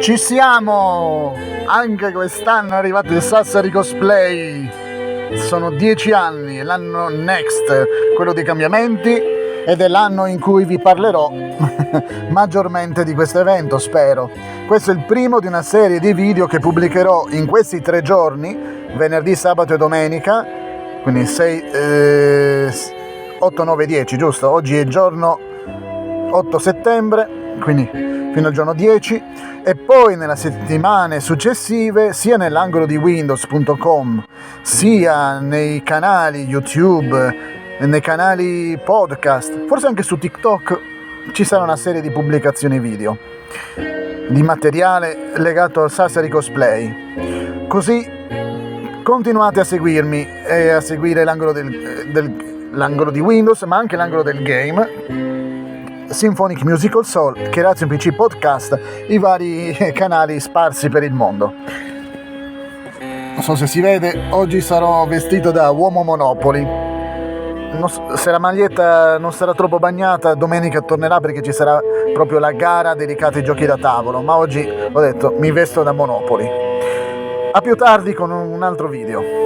Ci siamo! Anche quest'anno è arrivato il Sassari Cosplay. Sono 10 anni, l'anno next, quello dei cambiamenti, ed è l'anno in cui vi parlerò maggiormente di questo evento, spero. Questo è il primo di una serie di video che pubblicherò in questi 3 giorni, venerdì, sabato e domenica, quindi 8, 9, 10, giusto? Oggi è il giorno 8 settembre, quindi fino al giorno 10, e poi nelle settimane successive, sia nell'angolo di windows.com, sia nei canali YouTube, nei canali podcast, forse anche su TikTok, ci sarà una serie di pubblicazioni video, di materiale legato al Sassari Cosplay. Così continuate a seguirmi e a seguire l'angolo di Windows, ma anche l'angolo del game, Symphonic Musical Soul, Keratio PC Podcast, i vari canali sparsi per il mondo. Non so se si vede, oggi sarò vestito da uomo Monopoli. Se la maglietta non sarà troppo bagnata, domenica tornerà perché ci sarà proprio la gara dedicata ai giochi da tavolo, ma oggi ho detto mi vesto da Monopoli. A più tardi con un altro video.